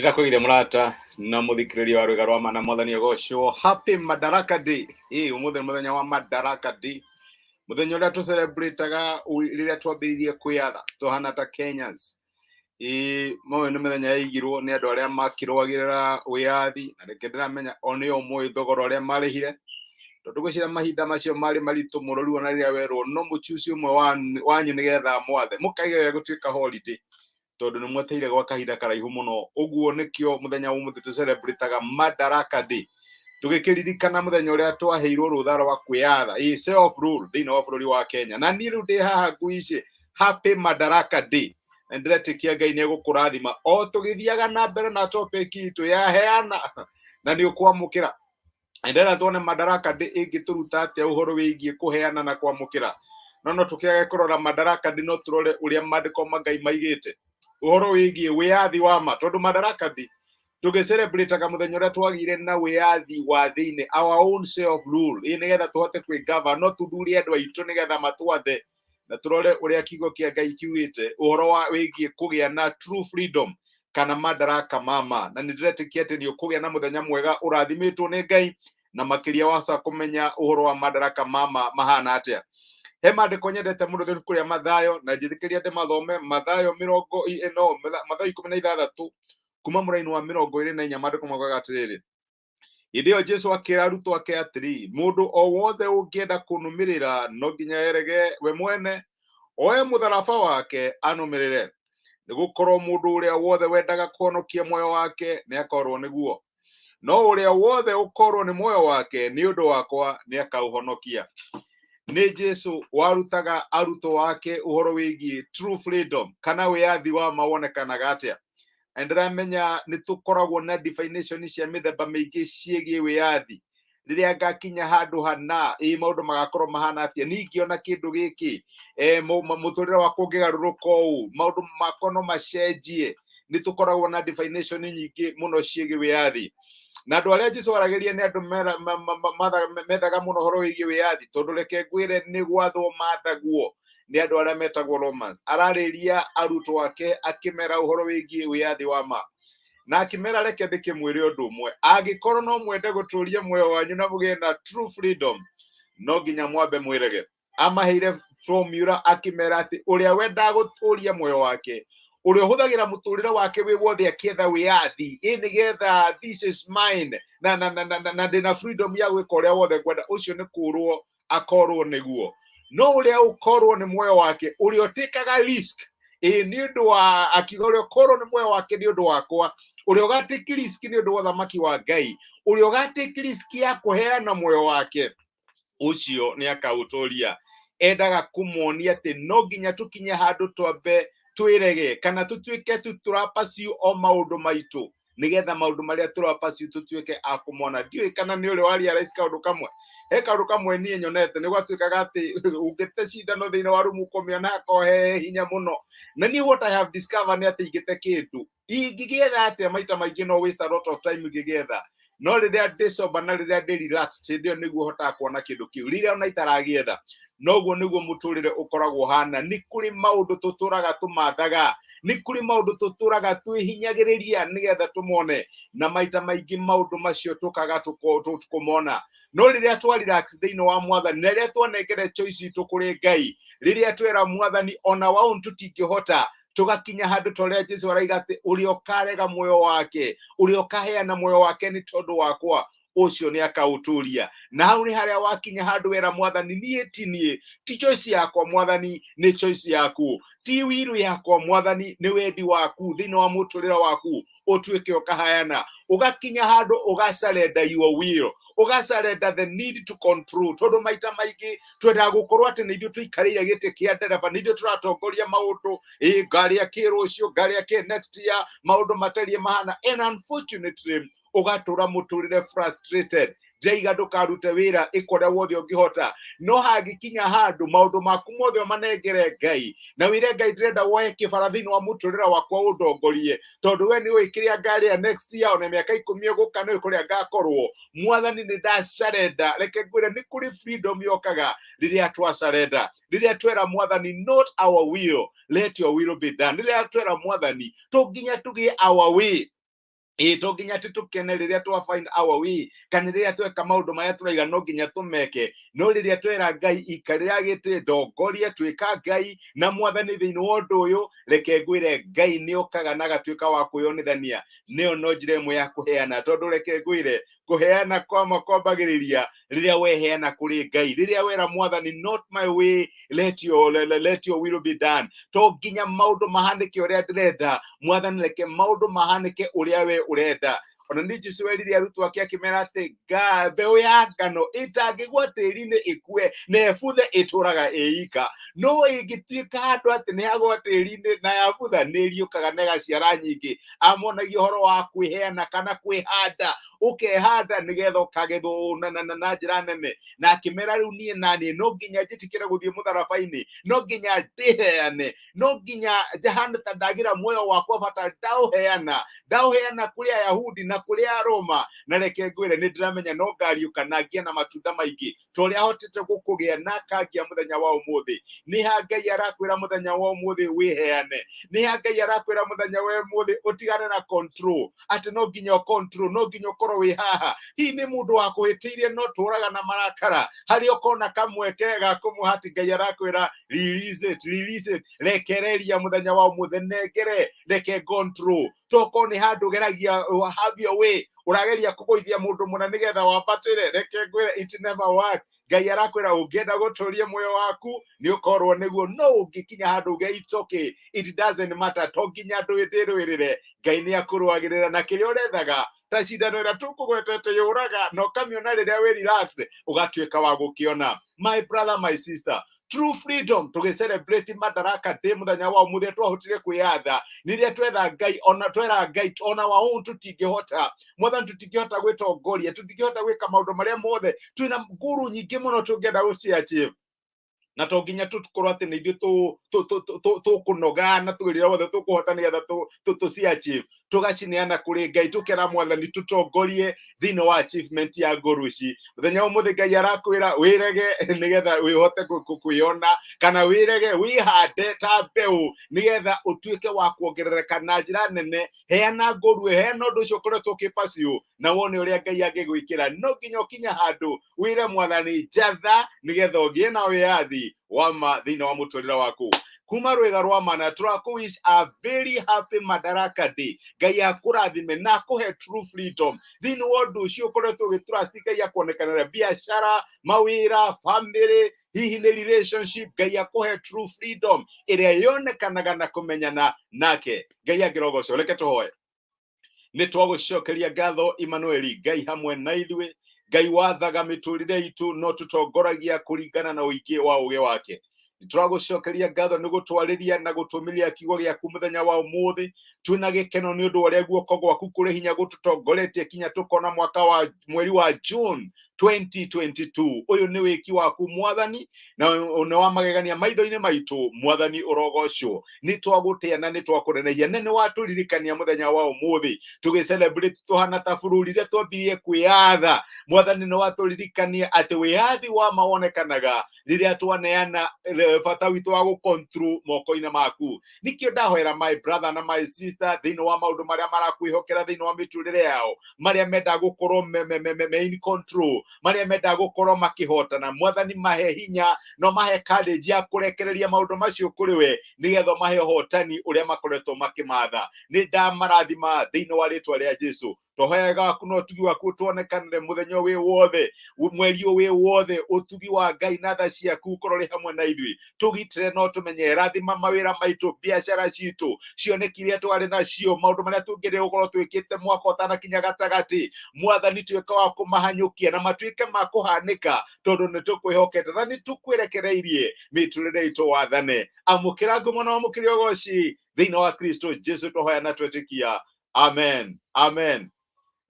Ndirakwigire murata na muthikiriria wa rwega rwa mana mwathani ogocwo. Happy Madaraka Day. Umuthi muthenya wa Madaraka Day, muthenya uria tu celebrataga riria twambiririe kwiyatha tuhana ta Kenyans. Mwe ni muthenya yaigirwo ni andu aria makirwagirira wiathi, na reke ndiramenya onio mwe thogora uria marihire tondu gwicira mahinda macio mari maritu murori ona riria werwo no muchuci umwe wanyu nigetha mwathe mukaige gutuika holiday tondu ni mweteire gwa kahinda karaihu muno. Uguo nikio muthenya umuthi tu celebrataga Madaraka Day, tugikiririkana muthenya uria twaheirwo rutha rwa kwiyatha self rule thiini wa bururi wa Kenya. Na ni riu ndi haha nguici Happy Madaraka Day, na ndiretikia Ngai ni egukurathima o tugithiaga na mbere na topic itu ya Heana na ni ukwamukira. Ndera tuone Madaraka Day ingituruta atia uhoro wigie kuheana na kwamukira. No tukiage kurora Madaraka Day no turore uria mandiko ma Ngai maigite uhoro wigie wĩathi wama, tondu Madaraka Day tugicelebrataga muthenya uria twagire na wĩathi wa thiini, our own self rule, nigetha tuhote kwĩgava no tuthurie andu aitu nigetha matwathe na turore uria kiugo kia Ngai kiugite uhoro wa wigie kugia na true freedom kana madaraka mama. Na ndiretikia ati ni ukugia na muthenya mwega urathimitwo ni Ngai na makiria wasa kumenya uhoro wa madaraka mama mahana atia. He mandiko nyendete muno thiru kuria Mathayo, na njithikiria ndi mathome Mathayo Mathayo 16 kuma muraini wa 24 mandiko maugaga atiriri: Idio Jesu akira arutwo ake atiri, mundu o wothe ungienda kunumirira no nginya erege we mwene, oe mutharaba wake anumirire, nigukorwo mundu uria wothe wendaga kuhonokia moyo wake ni akorwo niguo, no uria wothe ukorwo ni moyo wake ni undu wakwa ni akauhonokia. Ni Jesu warutaga arutwo wake uhoro wigie true freedom kana wĩathi wama wonekanaga atia. Ndiramenya ni tukoragwo na definition cia mithemba miingi ciegie wĩathi. Riria ngakinya handu hana maundu magakorwo mahana atia, ningiona kindu giki muturire wakwa ungigaruruka uu, maundu makwa no macenjie. Ni tukoragwo na definition nyingi muno ciegie wĩathi, na andu aria Jesu arageria ni andu methaga muno horo wigie wĩathi, tondu reke ngwire ni gwathwo mathagwo ni andu aria metagwo Romans. Arariria arutwo ake akimera uhoro wigie wĩathi wama, na akimera reke ndikimwire undu umwe: angikorwo no mwende guturia muoyo wanyu na mugie na true freedom no nginya mwambe mwirege. Amaheire formula akimera ati uria wenda guturia muoyo wake, uria huthagira muturire wake wi wothe akietha wĩathi nigetha this is mine na ndina freedom ya gwika uria wothe kwenda, ucio ni kurwo akorwo niguo. No uria ukorwo ni muoyo wake, uria utikaga risk ni undu wa akiuga uria ukorwo ni muoyo wake ni undu wakwa, uria ugatiki risk ni undu wa thamaki wa Ngai, uria ugatiki risk ya kuheana muoyo wake, ucio ni akauturia. Endaga kumuonia ati no nginya tukinye handu twambe twirege kana tutuike turapasiu o maundu maitu nigetha maundu maria turapasiu tutuike akumona. Ndiui kana ni uri waria rais kaundu kamwe, he kaundu kamwe nie nyonete ni gwatuikaga ati ungite cindano thiini wa rumu kumiona akohe hinya muno, na ni what I have discovered ni ati ingite kindu ingigetha ati maita maingi no waste a lot of time ngigetha, no riria ndi sober na riria ndi relaxed ndio niguo hotaga kuona kindu kiu. Riria ona itaragietha noguo niguo muturire ukoragwo hana. Ni kuri maundu tuturaga tumathaga, ni kuri maundu tuturaga twihinyagiriria nigetha tumone, na maita maingi maundu macio tukaga tukumona. No riria twa relax thiini wa mwathani, na riria twanengere choice itu kuri Ngai, riria twera mwathani ona wao tutingihota, tugakinya handu toria Jesu araiga ati uria ukarega muoyo wake, uria ukaheana muoyo wake ni tondu wakwa, ucio ni akauturia. Na hau ni haria wakinya handu wera mwathani nie ti choice yakwa mwathani, ni choice yaku, ti wiru yakwa mwathani, ni wendi waku thiini wa muturira waku, utuike ukahayana, ugakinya handu ugasurrender your will, ugasurrender the need to control. Tondu maita maingi twenda gukorwo ati ni ithuĩ tuikarĩire gĩtĩ kĩa ndereba, ni ithuĩ turatongoria maundu ngari ya kĩrũciũ, ngari ya kĩ next year, maundu matarie mahana, and unfortunately ugatura muturire frustrated. Ndaiga ndukarute wira ikoria wothe ungihota, no hangikinya handu maundu maku mothe manengere Ngai, na wire Ngai ndirenda woe kibara thiini wa muturira wakwa ũtongorie, tondu we ni wikiria ngari ya next year ona miaka 10 guka ni kuria ngakorwo mwathani ni nda surrender. Reke ngwire ni kuri freedom yokaga riria twa surrender, riria twera mwathani not our will, let your will be done. Riria twera mwathani tunginya tugie our way, to nginya tukene rĩrĩa twa find our way kana rĩrĩa tweka maũndũ marĩa tũraiga no nginya tũmeke, no rĩrĩa twera Ngai ikarĩra gĩtĩ ndongoria twĩka Ngai na mwathani thĩinĩ wa ũndũ ũyũ, reke ngwĩre Ngai nĩokaga na agatuĩka wa kwĩyonithania. Nĩyo no njĩra ĩmwe ya kũheana, tondũ reke ngwĩre kũheana kwambagĩrĩria rĩrĩa weheana kũrĩ Ngai, rĩrĩa wera mwathani not my way let your will be done. To nginya maũndũ mahanĩke ũrĩa ndĩrenda mwathani, reke maũndũ mahanĩke ũrĩa we urenda. Ona nĩ Jesũ werire arutwo ake akĩmera atĩ mbeũ ya ngano ĩtangĩgwa tĩri-inĩ ĩkue na ĩbuthe ĩtũraga ĩika, no ĩngĩtuĩka handũ atĩ nĩ yagwa tĩri-inĩ na yabutha nĩ ĩriũkaga na ĩgaciara nyingĩ. Amonagia ũhoro wa kwĩheana kana kwĩhanda, ũkehanda nĩgetha ũkagethwo na njĩra nene, na akĩmera rĩu niĩ naniĩ no nginya njĩtĩkĩre gũthiĩ mũtharaba-inĩ, no nginya ndĩheane, no nginya njahane ta ndagira muoyo wakwa bata ndaũheana kũrĩ Ayahudi na kũrĩ Aroma. Na reke ngwĩre nĩ ndĩramenya no ngariũka na ngĩe na matunda maingĩ ta ũrĩa hotete gũkũgĩa na kangia mũthenya wa ũmũthĩ. Nĩ ha Ngai arakwĩra mũthenya wa ũmũthĩ wĩheane, nĩ ha Ngai arakwĩra mũthenya wa ũmũthĩ ũtigane na control, atĩ no nginya control, no nginya ũkorwo wĩ haha. Hihi nĩ mũndũ wakũhĩtĩirie no tũraga na marakara, harĩ ũkona kamweke ga kũmũhati, Ngai arakwĩra release it, rekereria mũthenya wa ũmũthĩ, nengere, reke control. Toko nĩ handũ geragia have your way, ũrageria kũgũithia mũndũ mũna nĩgetha wambatĩre, reke ngwĩre it never works. Ngai arakwĩra ũngĩenda gũtũria muoyo waku nĩ ũkorwo nĩguo, no ũngĩkinya handũ uge it's okay, it doesn't matter, to nginya ndwĩrĩrĩre, Ngai nĩ akũrũagĩrĩra na kĩrĩa ũrethaga ta cindano ĩrĩa tũkũgwetete yũraga, no kamĩona rĩrĩa wĩ relaxed ũgatuĩka wa gũkĩona. My brother, my sister, true freedom tũgĩcelebrate Madaraka Day mũthenya wa ũmũthĩ twahotire kwĩyatha, rĩrĩa twetha Ngai, ona twera Ngai ona wa ũũ tũtingĩhota mwathani, tũtingĩhota gwĩtongoria, tũtingĩhota gwĩka maũndũ marĩa mothe, twĩna nguru nyingĩ mũno tũngĩenda gũciachieve, na to nginya tũkorwo atĩ nĩ ithuĩ tũkũnoga na twĩrĩra wothe tũkũhota nĩgetha tũciachieve, tũgacineana kũrĩ Ngai, tũkera mwathani tũtongorie thĩinĩ wa achievement ya ngũrũ ici. Mũthenya ũmũthĩ Ngai arakwĩra wĩrege nĩgetha wĩhote kwĩona, kana wĩrege wĩhande ta mbeũ nĩgetha ũtuĩke wa kuongerereka na njĩra nene. Heana ngũrũ, heana ũndũ ũcio ũkoretwo ũkĩpacio na wone ũrĩa Ngai angĩgwĩkĩra. No nginya ũkinya handũ wĩre mwathani njatha nĩgetha ũgĩe na wĩathi wama thĩinĩ wa mũtũrĩre waku. Kuma rwega rwa mana tũrakũwish a very happy Madaraka Day. Ngai akũrathime na akũhe true freedom thĩinĩ wa ũndũ ũcio ũkoretwo ũgĩtrust Ngai akuonekanĩra, biacara, mawĩra, family, hihi nĩ relationship. Ngai akũhe true freedom ĩrĩa yonekanaga na kũmenyana nake. Ngai angĩrogocwo, reke tũhoe. Nĩ twagũcokeria ngatho Emmanuel, Ngai hamwe na ithuĩ, Ngai wathaga mĩtũrĩre itũ no tũtongoragia kũringana na ũingĩ wa ũũgĩ wake. Nĩtũragũcokeria ngatho nĩ gũtwarĩria na gũtũmĩria kiugo gĩaku mũthenya wa ũmũthĩ, twĩna gĩkeno nĩ ũndũ wa ũrĩa guoko gwaku kũrĩ hinya gũtũtongoretie kinya tũkona mweri wa June 2022. Ũyũ nĩ wĩki waku mwathani, na nĩ wa magegania maitho-inĩ maitũ mwathani ũrogocwo. Nĩ twagũtĩa na nĩ twakũnenehia, na nĩ watũririkania mũthenya wa ũmũthĩ tũgĩcelebrate tũhana ta bũrũri rĩrĩa twambirie kwĩyatha. Mwathani nĩ watũririkania atĩ wĩyathi wama wonekanaga rĩrĩa twaneana bata witũ wa gũcontrol moko-inĩ maku. Nĩkĩo ndahoera my brother na my sister thĩinĩ wa maũndũ marĩa marakwĩhokera thĩinĩ wa mĩtũrĩre yao, marĩa mendaga gũkorwo me in control, marĩa mendaga gũkorwo makĩhotana. Mwathani mahe hinya no mahe courage ya kũrekereria maũndũ macio kũrĩ we nĩgetha mahe ũhotani ũrĩa makoretwo makĩmatha. Nĩ ndamarathima thĩinĩ wa rĩtwa rĩa Jesũ. Tũhoyaga waku na ũtugi waku tuonekanĩre mũthenya wĩ wothe, mweri wĩ wothe, ũtugi wa Ngai na tha ciaku ũkorwo rĩ hamwe na ithuĩ. Tũgitĩre no tũmenye, rathima mawĩra maitũ, biacara citũ, cioneki iria twarĩ nacio, maũndũ marĩa tũngĩrĩ gũkorwo twĩkĩte mwaka ũtanakinya gatagatĩ. Mwathani tuĩka wa kũmahanyũkia na matuĩke ma kũhanĩka, tondũ nĩ tũkwĩhokete na nĩ tũkwĩrekereirie mĩtũrĩre itũ wathane. Amũkĩra ngumo na wamũkĩre ũgoci thĩinĩ wa Kristo Jesũ tũhoya na twetĩkia. Amen. Amen.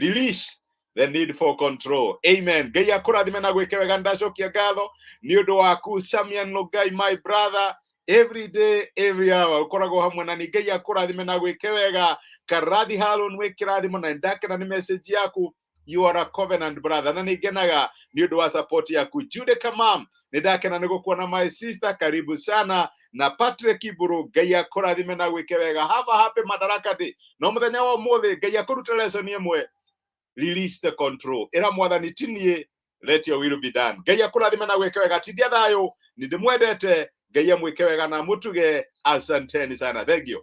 Release the need for control. Amen. Ngai akũrathime na gwĩke wega. Ndacokia ngatho nĩ ũndũ waku Samian Ngai, my brother, every day every hour ũkoragwo hamwe na ni. Ngai akũrathime na gwĩke wega. Karathi Harun wĩ kĩrathimo na ndakena nĩ message yaku you are a covenant brother. Na nĩngenaga nĩ ũndũ wa support yaku. Jude Kamam, nĩndakena nĩgũkuona my sister, karibu sana. Na Patrick Iburu, Ngai akũrathime na gwĩke wega. Have a happy Madaraka Day. No mũthenya wa ũmũthĩ, Ngai akũrute lesson ĩmwe. Release the control. Ĩra mwathani tinie, let your will be done. Ngai akũrathime na gwĩke wega. Tindia thayũ, nĩndĩmwendete. Ngai amwĩke wega na mũtuge. Asanteni sana. Thank you.